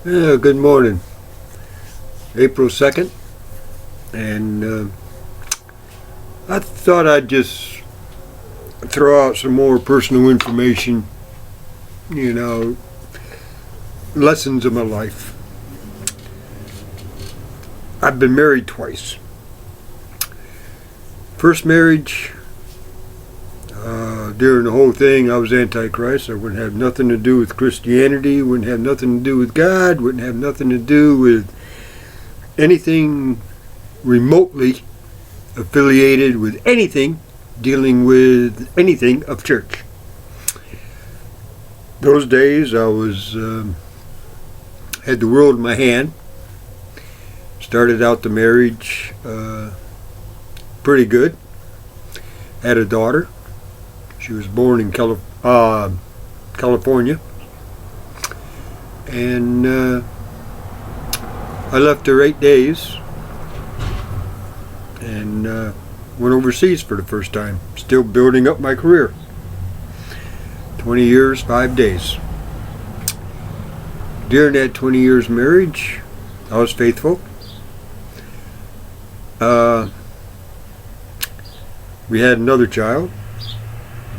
Yeah, good morning. April 2nd, and I thought I'd just throw out some more personal information, you know, lessons of my life. I've been married twice. First marriage, during the whole thing, I was Antichrist. I wouldn't have nothing to do with Christianity, wouldn't have nothing to do with God, wouldn't have nothing to do with anything remotely affiliated with anything dealing with anything of church. Those days I was had the world in my hand. Started out the marriage pretty good. Had a daughter. She was born in California, and I left her 8 days and went overseas for the first time, still building up my career. 20 years, 5 days. During that 20 years marriage, I was faithful. We had another child,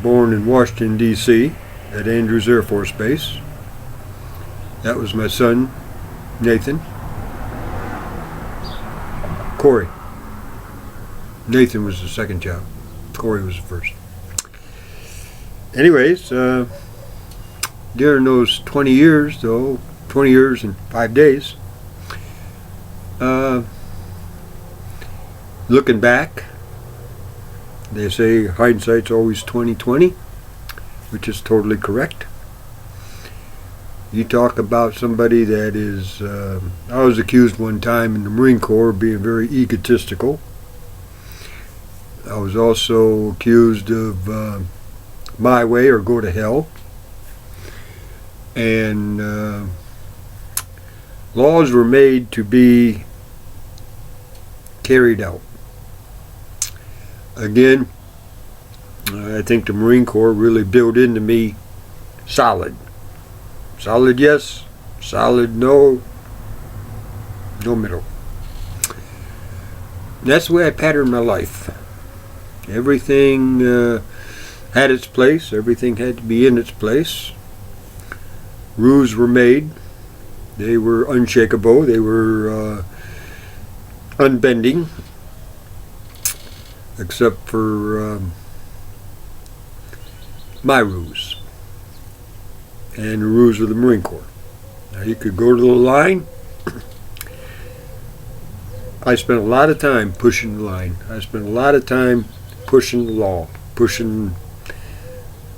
born in Washington, D.C., at Andrews Air Force Base. That was my son, Nathan. Corey. Nathan was the second child. Corey was the first. Anyways, during those 20 years, though, 20 years and 5 days, looking back, they say hindsight's always 20/20, which is totally correct. You talk about somebody that is, I was accused one time in the Marine Corps of being very egotistical. I was also accused of my way or go to hell. And laws were made to be carried out. Again, I think the Marine Corps really built into me solid. Solid yes, solid no, no middle. That's the way I patterned my life. Everything had its place. Everything had to be in its place. Rules were made. They were unshakable. They were unbending, except for my rules and the rules of the Marine Corps. Now you could go to the line. I spent a lot of time pushing the line. I spent a lot of time pushing the law, pushing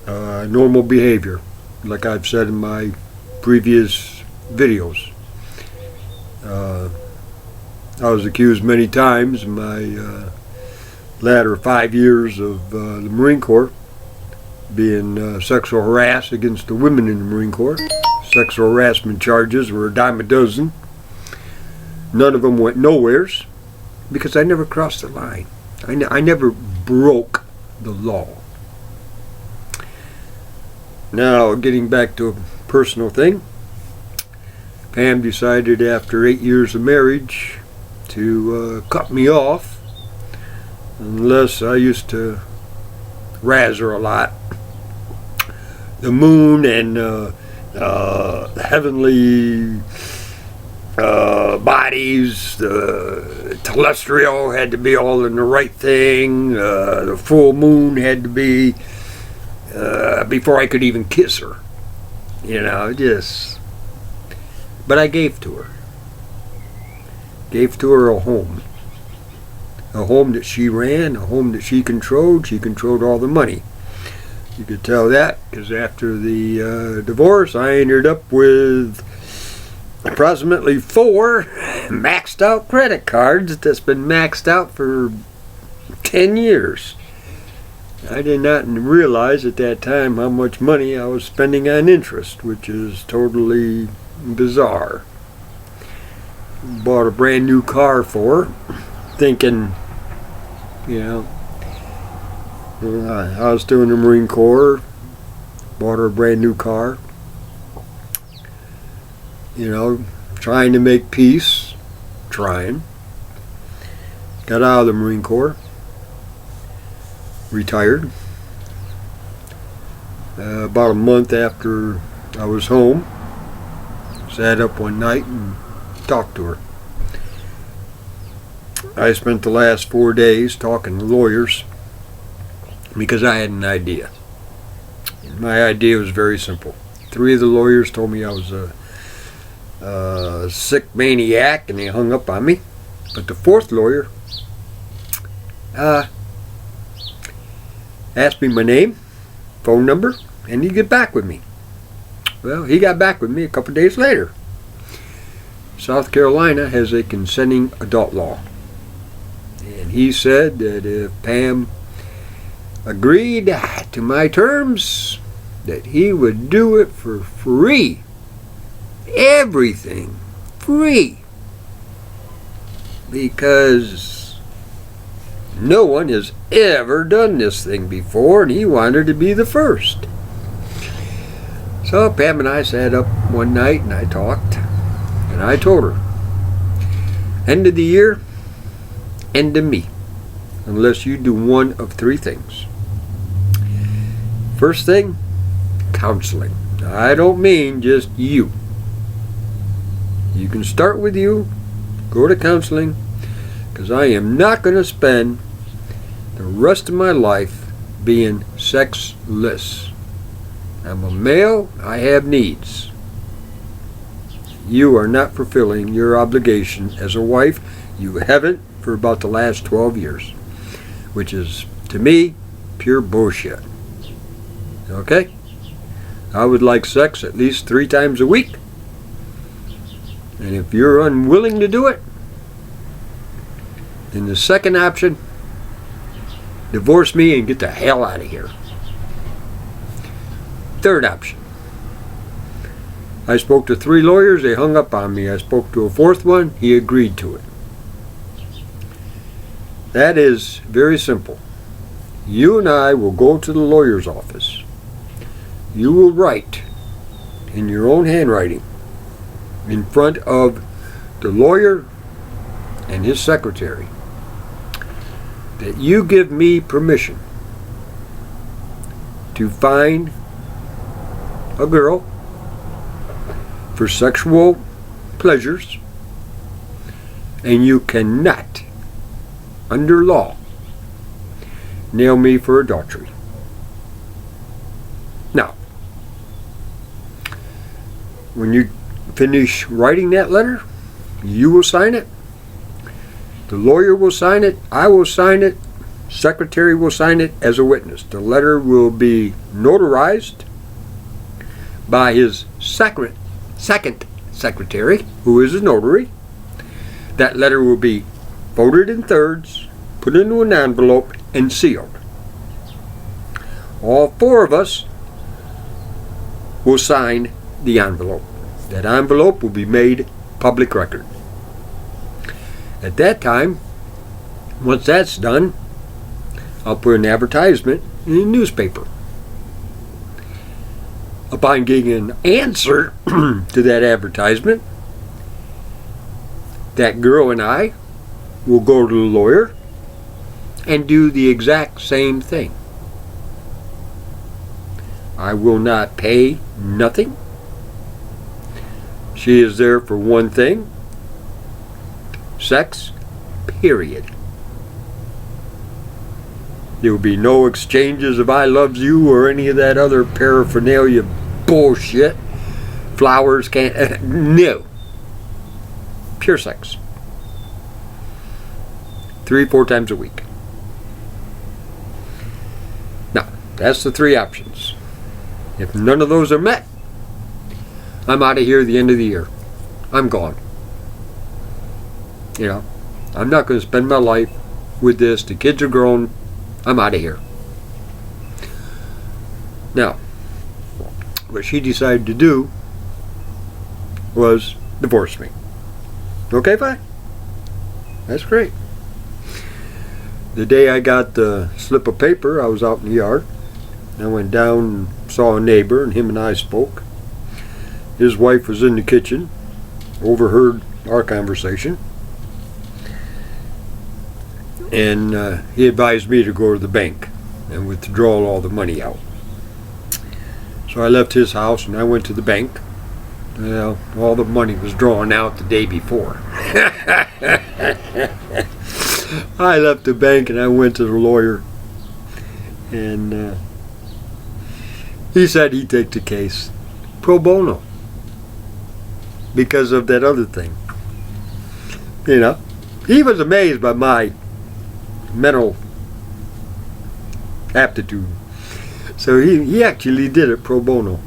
normal behavior, like I've said in my previous videos. I was accused many times in my latter 5 years of the Marine Corps being sexual harassed against the women in the Marine Corps. Sexual harassment charges were a dime a dozen. None of them went nowheres because I never crossed the line. I never broke the law. Now, getting back to a personal thing, Pam decided after 8 years of marriage to cut me off, unless I used to razz her a lot. The moon and heavenly bodies, the telestial had to be all in the right thing. The full moon had to be before I could even kiss her. You know, just. But I gave to her. Gave to her a home. A home that she ran, a home that she controlled. She controlled all the money. You could tell that because after the divorce, I ended up with approximately 4 maxed out credit cards that's been maxed out for 10 years. I did not realize at that time how much money I was spending on interest, which is totally bizarre. Bought a brand new car for her, thinking, you know, I was still in the Marine Corps. Bought her a brand new car. trying to make peace, trying. Got out of the Marine Corps, retired. About a month after I was home, sat up one night and talked to her. I spent the last 4 days talking to lawyers because I had an idea. And my idea was very simple. 3 of the lawyers told me I was a sick maniac and they hung up on me. But the 4th lawyer asked me my name, phone number, and he'd get back with me. Well, he got back with me a couple days later. South Carolina has a consenting adult law. And he said that if Pam agreed to my terms, that he would do it for free. Everything free. Because no one has ever done this thing before, and he wanted to be the first. So Pam and I sat up one night and I talked, and I told her, end of the year, end of me, unless you do one of 3 things. First thing, counseling. Now, I don't mean just you. You can start with you, go to counseling, because I am not going to spend the rest of my life being sexless. I'm a male, I have needs. You are not fulfilling your obligation as a wife. You haven't for about the last 12 years, which is, to me, pure bullshit. Okay? I would like sex at least 3 times a week. And if you're unwilling to do it, then the second option, divorce me and get the hell out of here. Third option, I spoke to 3 lawyers, they hung up on me. I spoke to a 4th one, he agreed to it. That is very simple. You and I will go to the lawyer's office. You will write in your own handwriting in front of the lawyer and his secretary that you give me permission to find a girl for sexual pleasures, and you cannot, under law, nail me for adultery. Now, when you finish writing that letter, you will sign it, the lawyer will sign it, I will sign it, secretary will sign it as a witness. The letter will be notarized by his second secretary, who is a notary. That letter will be folded in thirds, put into an envelope, and sealed. All 4 of us will sign the envelope. That envelope will be made public record. At that time, once that's done, I'll put an advertisement in the newspaper. Upon getting an answer to that advertisement, that girl and I will go to the lawyer and do the exact same thing. I will not pay nothing. She is there for one thing, sex, period. There will be no exchanges of I love you or any of that other paraphernalia bullshit. Flowers can't, no. Pure sex. 3-4 times a week. Now, that's the 3 options. If none of those are met, I'm out of here at the end of the year. I'm gone. I'm not going to spend my life with this. The kids are grown. I'm out of here. Now, what she decided to do was divorce me. Okay, fine. That's great. The day I got the slip of paper, I was out in the yard. I went down and saw a neighbor, and him and I spoke. His wife was in the kitchen overheard our conversation, and he advised me to go to the bank and withdraw all the money out. So I left his house and I went to the bank. Well, all the money was drawn out the day before. I left the bank and I went to the lawyer, and he said he'd take the case pro bono because of that other thing. You know, he was amazed by my mental aptitude. So he actually did it pro bono.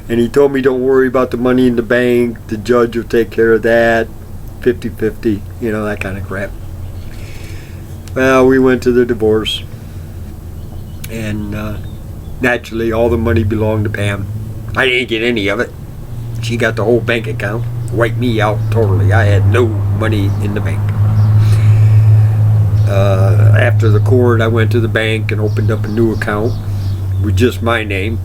And he told me, don't worry about the money in the bank, the judge will take care of that, 50-50, you know, that kind of crap. Well, we went to the divorce, and naturally all the money belonged to Pam. I didn't get any of it. She got the whole bank account, wiped me out totally. I had no money in the bank. After the court, I went to the bank and opened up a new account with just my name.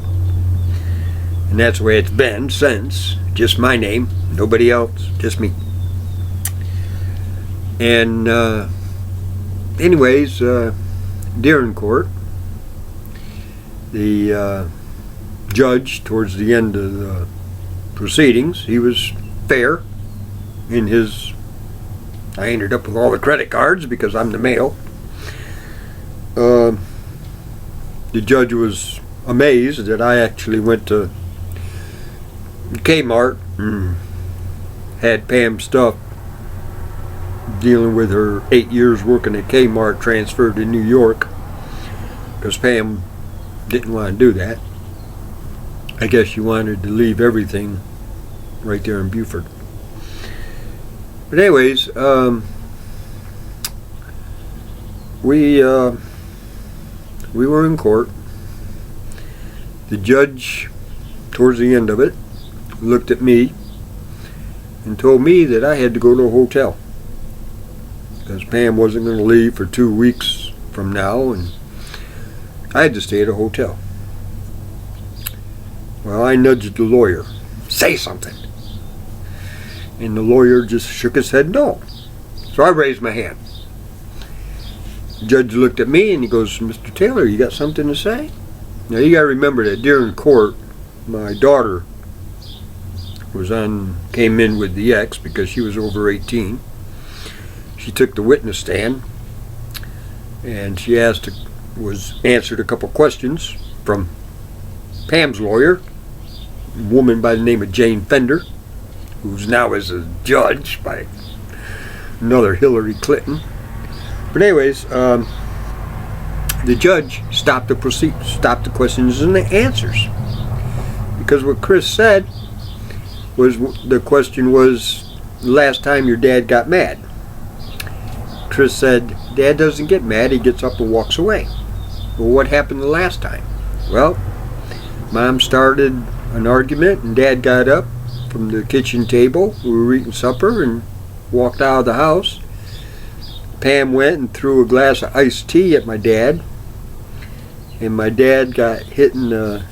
And that's the way it's been since. Just my name, nobody else, just me. And anyways, during court, the judge, towards the end of the proceedings, he was fair in his... I ended up with all the credit cards because I'm the male. The judge was amazed that I actually went to Kmart and had Pam's stuff, dealing with her 8 years working at Kmart, transferred to New York, because Pam didn't want to do that. I guess she wanted to leave everything right there in Buford. But anyways, we were in court. The judge, towards the end of it, looked at me and told me that I had to go to a hotel because Pam wasn't going to leave for 2 weeks from now, and I had to stay at a hotel. Well, I nudged the lawyer, say something, and the lawyer just shook his head no. So I raised my hand. The judge looked at me and he goes, Mr. Taylor, you got something to say? Now you got to remember that during court, my daughter came in with the ex because she was over 18. She took the witness stand and she answered a couple questions from Pam's lawyer, a woman by the name of Jane Fender, who's now as a judge by another Hillary Clinton. But anyways, the judge stopped the questions and the answers, because what Chris said was, the question was, last time your dad got mad. Chris said, Dad doesn't get mad, he gets up and walks away. Well, what happened the last time? Well, Mom started an argument and Dad got up from the kitchen table. We were eating supper and walked out of the house. Pam went and threw a glass of iced tea at my dad, and my dad got hit in the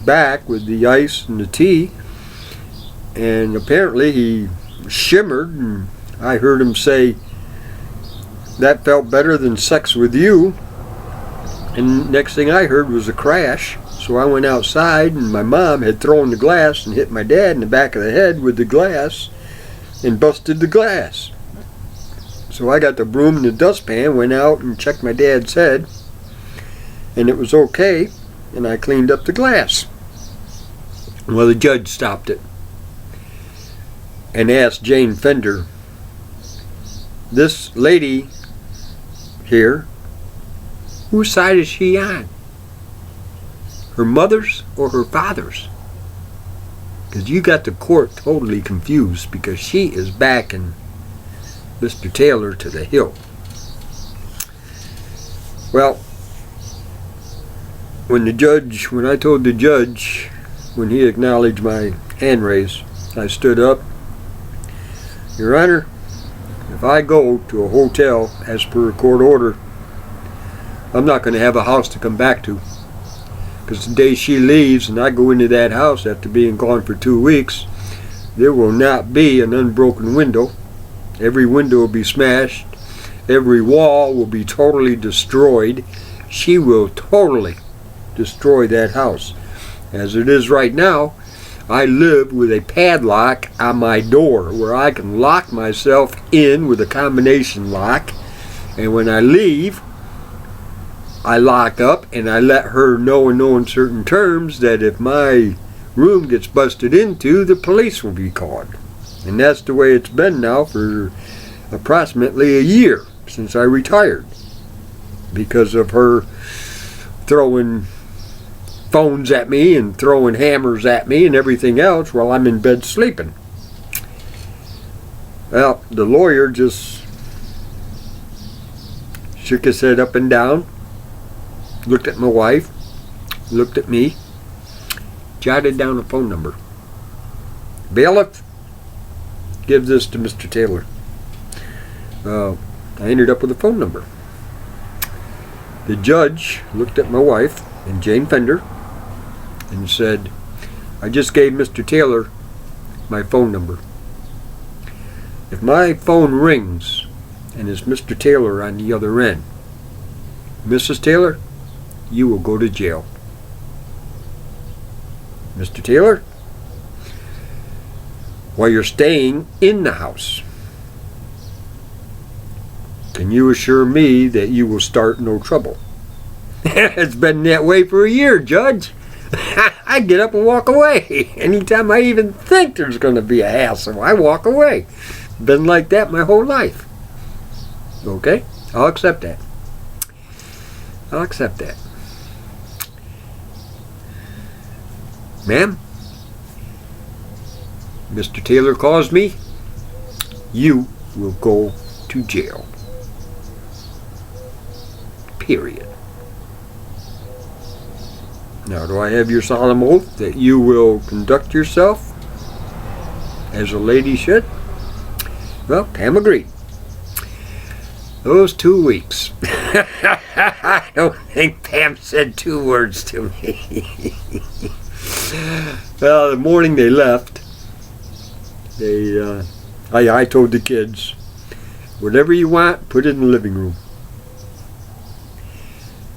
back with the ice and the tea, and apparently he shimmered, and I heard him say, that felt better than sex with you. And next thing I heard was a crash. So I went outside, and my mom had thrown the glass and hit my dad in the back of the head with the glass and busted the glass. So I got the broom and the dustpan, went out and checked my dad's head, and it was okay, and I cleaned up the glass. Well, the judge stopped it and asked Jane Fender, this lady here, whose side is she on? Her mother's or her father's? Because you got the court totally confused, because she is backing Mr. Taylor to the hill. Well, when I told the judge, when he acknowledged my hand raise, I stood up. Your Honor, if I go to a hotel as per a court order, I'm not going to have a house to come back to. Because the day she leaves and I go into that house after being gone for 2 weeks, There will not be an unbroken window. Every window will be smashed. Every wall will be totally destroyed. She will totally destroy that house. As it is right now, I live with a padlock on my door where I can lock myself in with a combination lock. And when I leave, I lock up and I let her know in no uncertain terms that if my room gets busted into, the police will be called. And that's the way it's been now for approximately a year since I retired, because of her throwing phones at me and throwing hammers at me and everything else while I'm in bed sleeping. Well, the lawyer just shook his head up and down, looked at my wife, looked at me, jotted down a phone number. Bailiff, give this to Mr. Taylor. I ended up with a phone number. The judge looked at my wife and Jane Fender and said, I just gave Mr. Taylor my phone number. If my phone rings and it's Mr. Taylor on the other end, Mrs. Taylor, you will go to jail. Mr. Taylor, while you're staying in the house, can you assure me that you will start no trouble? It's been that way for a year, Judge. I get up and walk away. Anytime I even think there's going to be a hassle, I walk away. Been like that my whole life. Okay? I'll accept that. I'll accept that. Ma'am, Mr. Taylor calls me, you will go to jail. Period. Now, do I have your solemn oath that you will conduct yourself as a lady should? Well, Pam agreed. Those 2 weeks. I don't think Pam said 2 words to me. Well, the morning they left, I told the kids, whatever you want, put it in the living room.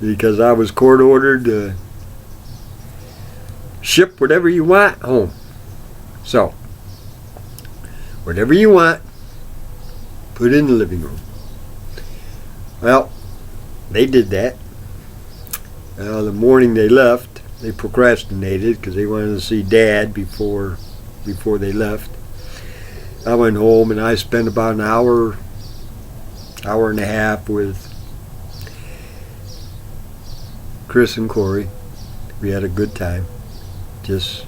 Because I was court ordered to ship whatever you want home. So, whatever you want, put it in the living room. Well, they did that. The morning they left, they procrastinated because they wanted to see Dad before they left. I went home and I spent about an hour and a half with Chris and Corey. We had a good time, just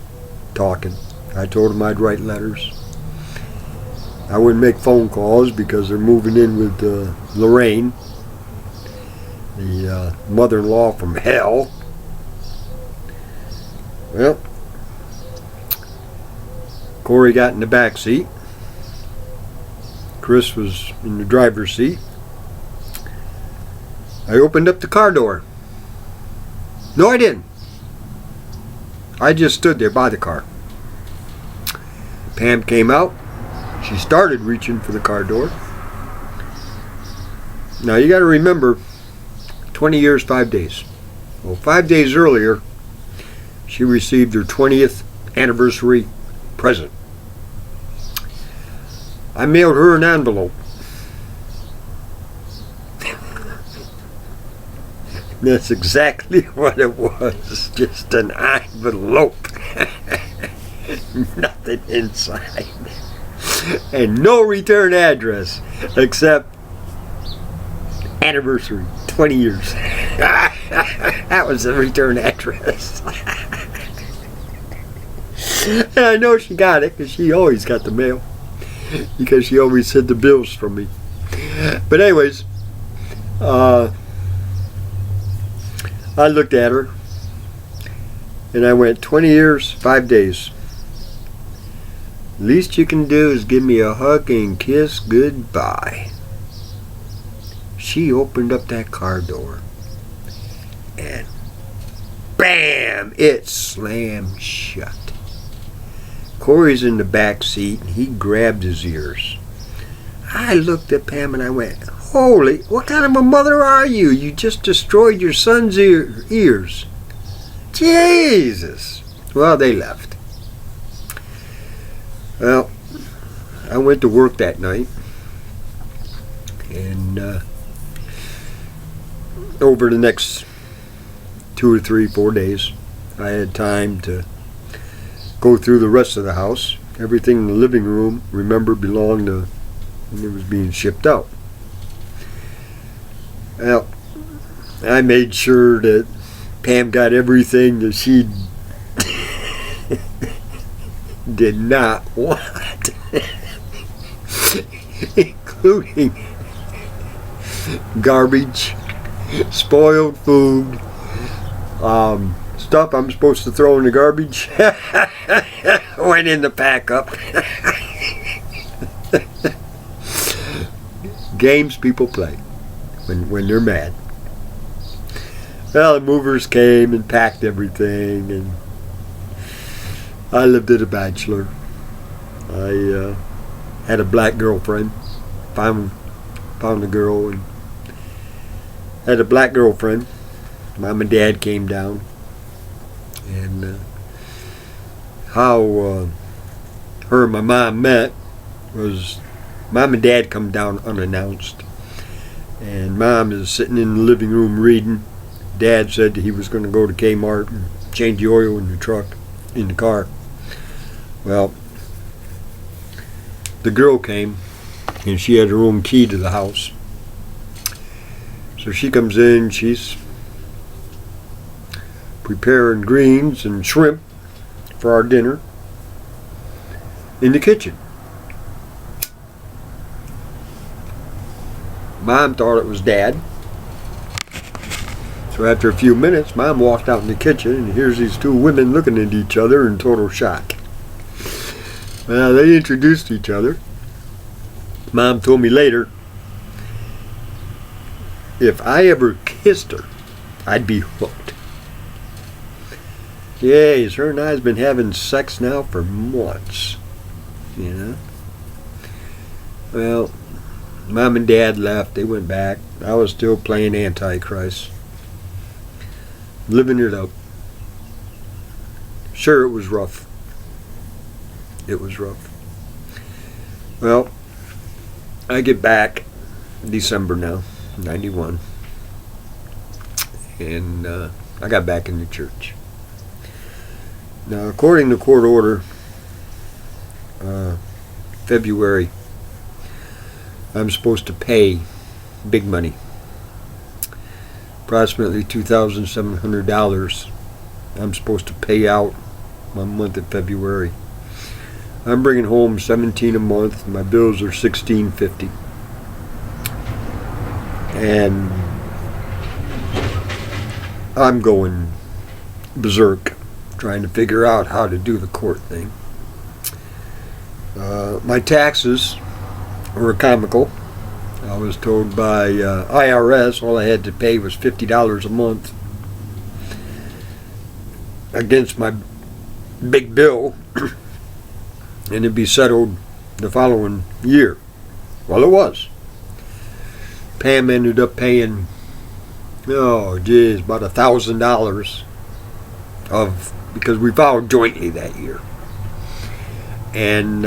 talking. I told them I'd write letters. I wouldn't make phone calls because they're moving in with Lorraine, the mother-in-law from hell. Well, Corey got in the back seat. Chris was in the driver's seat. I opened up the car door. No, I didn't. I just stood there by the car. Pam came out. She started reaching for the car door. Now you got to remember, 20 years, 5 days. Well, 5 days earlier, she received her 20th anniversary present. I mailed her an envelope. That's exactly what it was. Just an envelope. Nothing inside. And no return address except anniversary, 20 years. That was the return address. And I know she got it because she always got the mail, because she always sent the bills from me. But anyways, I looked at her and I went, 20 years, 5 days. Least you can do is give me a hug and kiss goodbye. She opened up that car door and bam, it slammed shut. Corey's in the back seat, and he grabbed his ears. I looked at Pam and I went, holy, what kind of a mother are you? You just destroyed your son's ears. Jesus. Well, they left. Well, I went to work that night, and over the next 2 or 3, 4 days, I had time to go through the rest of the house. Everything in the living room, remember, belonged to when it was being shipped out. Well, I made sure that Pam got everything that she did not want, including garbage, spoiled food, stuff I'm supposed to throw in the garbage went in the pack up. Games people play when they're mad. Well, the movers came and packed everything, and I lived as a bachelor. I had a black girlfriend. Found a girl and had a black girlfriend. Mom and Dad came down, and how her and my mom met was Mom and Dad come down unannounced, and Mom is sitting in the living room reading. Dad said that he was going to go to Kmart and change the oil in the car. Well, the girl came, and she had her own key to the house. So she comes in, she's preparing greens and shrimp for our dinner in the kitchen. Mom thought it was Dad. So after a few minutes, Mom walked out in the kitchen, and here's these two women looking at each other in total shock. Well, they introduced each other. Mom told me later, if I ever kissed her, I'd be hooked. Yes, her and I's been having sex now for months. You know? Well, Mom and Dad left. They went back. I was still playing Antichrist. Living it up. Sure, it was rough. It was rough. Well, I get back December now, 91. And I got back in the church. Now, according to court order, February, I'm supposed to pay big money. Approximately $2,700 I'm supposed to pay out one month of February. I'm bringing home $17 a month. My bills are $16.50, and I'm going berserk trying to figure out how to do the court thing. My taxes were comical. I was told by IRS all I had to pay was $50 a month against my big bill, and it'd be settled the following year. Well, it was. Pam ended up paying, about $1,000 because we filed jointly that year. And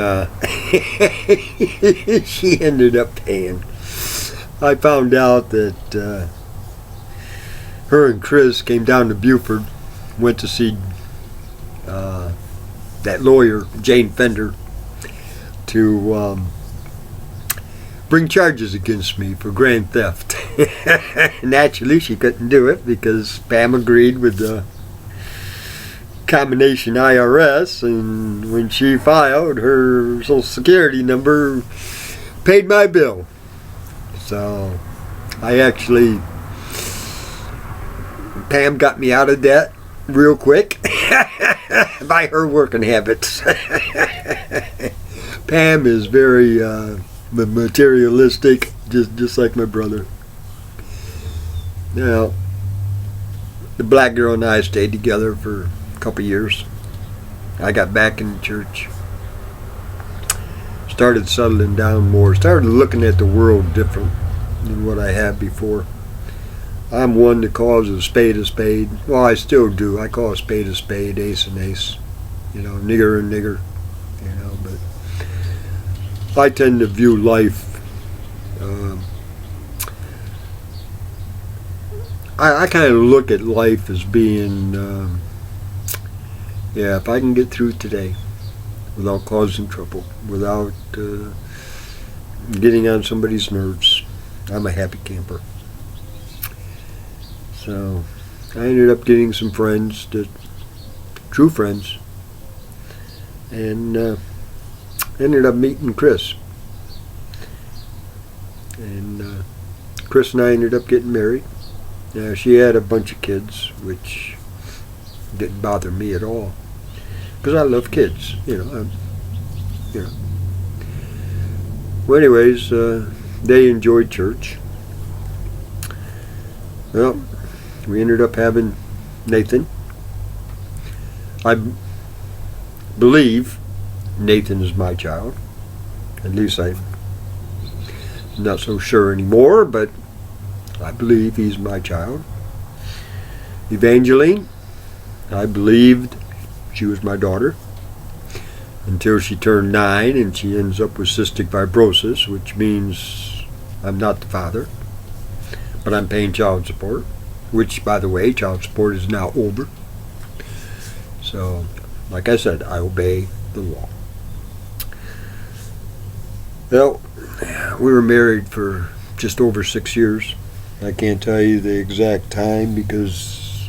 she ended up paying. I found out that her and Chris came down to Buford, went to see that lawyer, Jane Fender, to bring charges against me for grand theft. Naturally, she couldn't do it because Pam agreed with the combination IRS, and when she filed, her Social Security number paid my bill. So Pam got me out of debt real quick by her working habits. Pam is very materialistic, just like my brother. Now, the black girl and I stayed together for a couple years. I got back in the church. started settling down more, started looking at the world different than what I had before. I'm one that calls a spade a spade. Well, I still do. I call a spade, ace an ace. You know, nigger and nigger. You know, but I tend to view life. I kind of look at life as being, yeah, if I can get through today without causing trouble, without getting on somebody's nerves, I'm a happy camper. So I ended up getting some friends, true friends, and ended up meeting Chris. And Chris and I ended up getting married. She had a bunch of kids, which didn't bother me at all, because I love kids, you know. Well, anyways, they enjoyed church. Well, we ended up having Nathan. I believe Nathan is my child. At least I'm not so sure anymore, but I believe he's my child. Evangeline, I believed she was my daughter until she turned 9 and she ends up with cystic fibrosis, which means I'm not the father, but I'm paying child support, which, by the way, child support is now over. So, like I said, I obey the law. Well, we were married for just over 6 years. I can't tell you the exact time because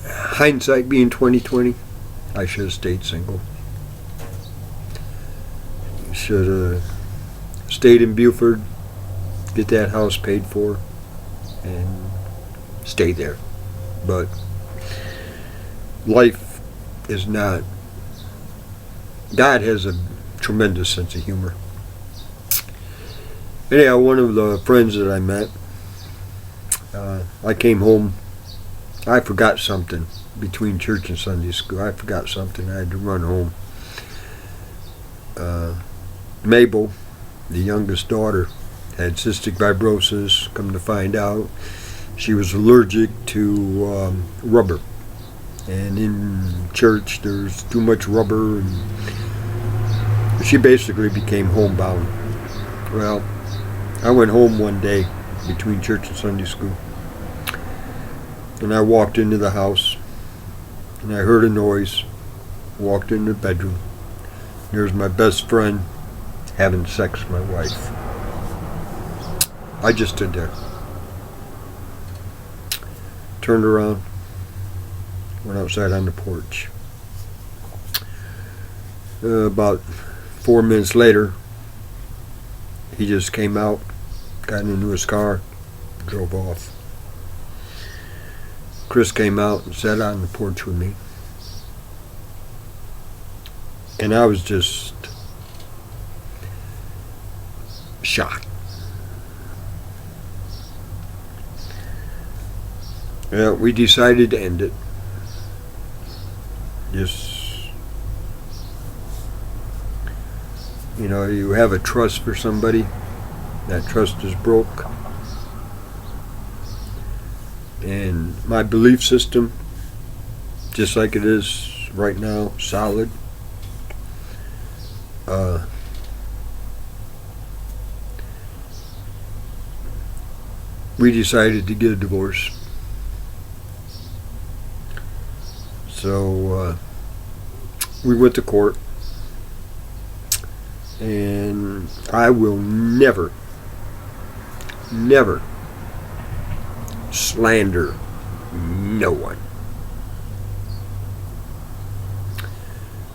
hindsight being 20/20, I should have stayed single. Should have stayed in Buford, get that house paid for, and stay there. But life is not. God has a tremendous sense of humor. Anyhow, one of the friends that I met, I came home. I forgot something between church and Sunday school. I forgot something. I had to run home. Mabel, the youngest daughter, had cystic fibrosis. Come to find out, she was allergic to rubber. And in church, there's too much rubber, and she basically became homebound. Well, I went home one day between church and Sunday school, and I walked into the house, and I heard a noise, walked in the bedroom. There's my best friend having sex with my wife. I just stood there, turned around, went outside on the porch. About 4 minutes later, he just came out, got into his car, drove off. Chris came out and sat on the porch with me. And I was just shocked. Yeah, we decided to end it. Just, you know, you have a trust for somebody, that trust is broke. And my belief system, just like it is right now, solid. We decided to get a divorce. So we went to court, and I will never slander no one.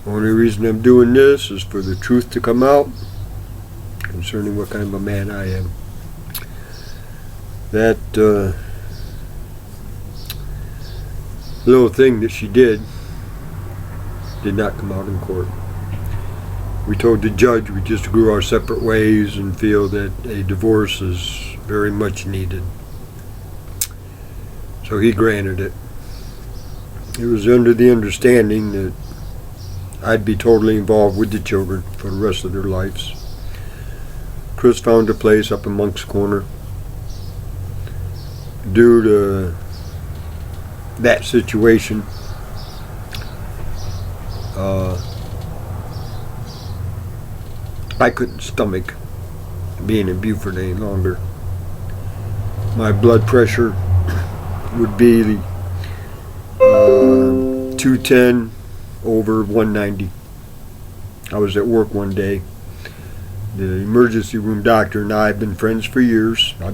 Only reason I'm doing this is for the truth to come out concerning what kind of a man I am. That little thing that she did not come out in court. We told the judge we just grew our separate ways and feel that a divorce is very much needed. So he granted it. It was under the understanding that I'd be totally involved with the children for the rest of their lives. Chris found a place up in Monk's Corner. Due to that situation, I couldn't stomach being in Buford any longer. My blood pressure would be 210 over 190. I was at work one day. The emergency room doctor and I have been friends for years. I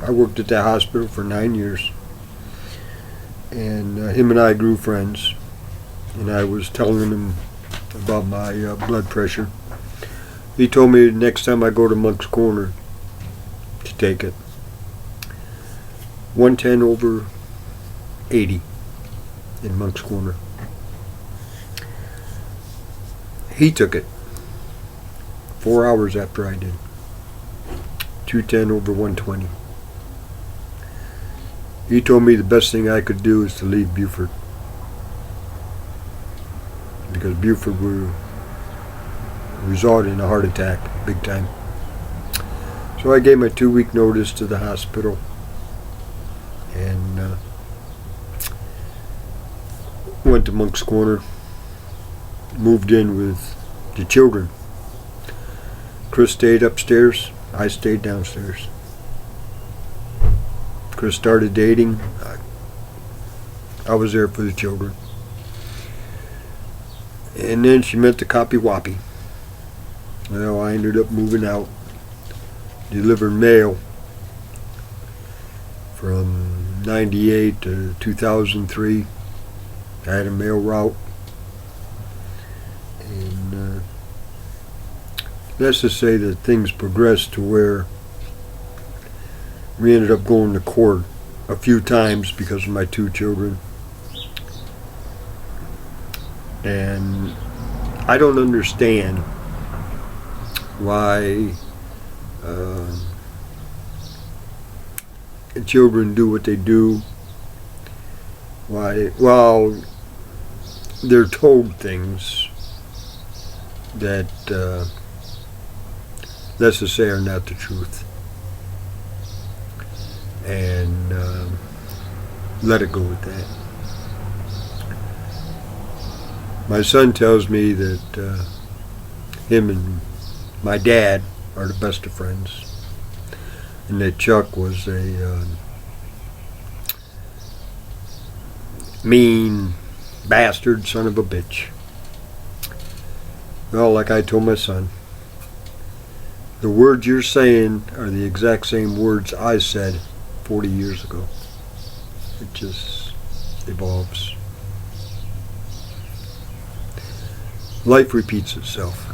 worked at that hospital for 9 years. And him and I grew friends. And I was telling him about my blood pressure. He told me next time I go to Monk's Corner to take it. 110 over 80 in Monk's Corner. He took it 4 hours after I did. 210 over 120. He told me the best thing I could do is to leave Buford, because Buford would result in a heart attack, big time. So I gave my 2-week notice to the hospital, and went to Monk's Corner, moved in with the children. Chris stayed upstairs, I stayed downstairs. Chris started dating. I was there for the children. And then she met the copy-woppy. Well, I ended up moving out, delivered mail from 98 to 2003. I had a mail route. And let's just say that things progressed to where we ended up going to court a few times because of my 2 children. And I don't understand why children do what they do. Why, well, they're told things that, let's just say, are not the truth. And let it go with that. My son tells me that him and my dad are the best of friends, and that Chuck was a mean bastard son of a bitch. Well, like I told my son, the words you're saying are the exact same words I said 40 years ago. It just evolves. Life repeats itself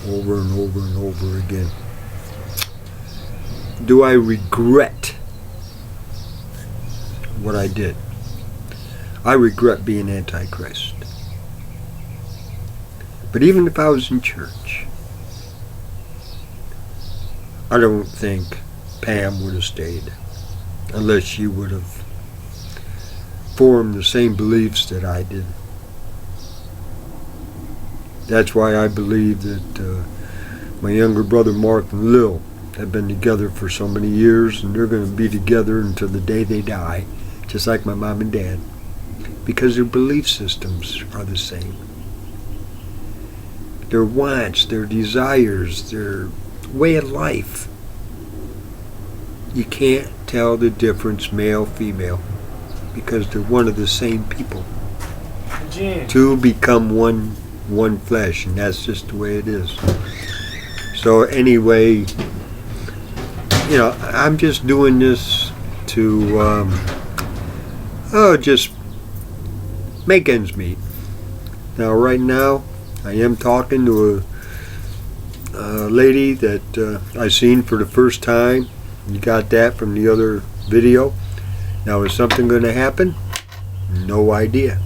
over and over and over again. Do I regret what I did? I regret being Antichrist. But even if I was in church, I don't think Pam would have stayed unless she would have formed the same beliefs that I did. That's why I believe that my younger brother Mark and Lil have been together for so many years, and they're going to be together until the day they die, just like my mom and dad, because their belief systems are the same. Their wants, their desires, their way of life. You can't tell the difference, male, female, because they're one of the same people. Two become one flesh, and that's just the way it is. So anyway, you know, I'm just doing this to just make ends meet. Now right now I am talking to a lady that I seen for the first time. You got that from the other video. Now, is something going to happen? No idea.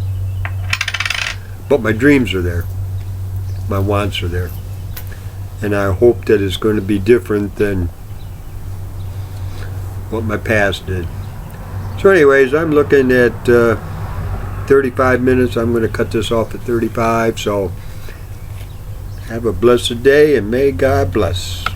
But my dreams are there. My wants are there. And I hope that it's going to be different than what my past did. So anyways, I'm looking at 35 minutes. I'm going to cut this off at 35. So Have a blessed day, and may God bless.